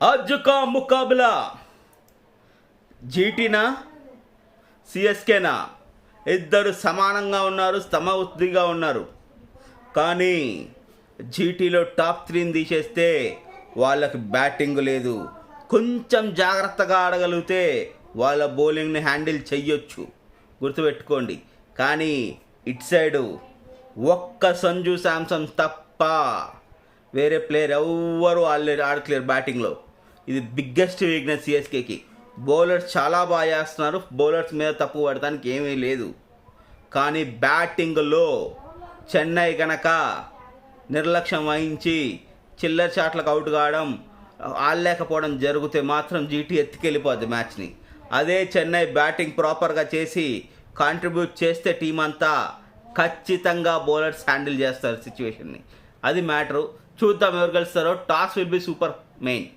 आज का मुकाबला జీటీనా సిఎస్కేనా ఇద్దరు సమానంగా ఉన్నారు, సమవుద్దిగా ఉన్నారు. కానీ జీటీలో టాప్ 3ని తీసేస్తే వాళ్ళకి బ్యాటింగ్ లేదు. కొంచెం జాగ్రత్తగా ఆడగలిగితే వాళ్ళ బౌలింగ్ని హ్యాండిల్ చెయ్యొచ్చు, గుర్తుపెట్టుకోండి. కానీ ఇట్ సైడు ఒక్క సంజు శాంసన్ తప్ప వేరే ప్లేయర్ ఎవ్వరు ఆడట్లేరు బ్యాటింగ్లో. ఇది బిగ్గెస్ట్ వీక్నెస్ సిఎస్కేకి. బౌలర్స్ చాలా బాగా చేస్తున్నారు, బౌలర్స్ మీద తప్పు పడటానికి ఏమీ లేదు. కానీ బ్యాటింగ్లో చెన్నై కనుక నిర్లక్ష్యం వహించి చిల్లర షాట్లకు అవుట్ కావడం, ఆడలేకపోవడం జరిగితే మాత్రం జీటీ ఎత్తుకెళ్ళిపోద్ది మ్యాచ్ని. అదే చెన్నై బ్యాటింగ్ ప్రాపర్గా చేసి కాంట్రిబ్యూట్ చేస్తే టీం అంతా ఖచ్చితంగా బౌలర్స్ హ్యాండిల్ చేస్తారు సిచ్యువేషన్ని. అది మ్యాటరు. చూద్దాం ఎవరు గెలుస్తారో. Toss will be super main.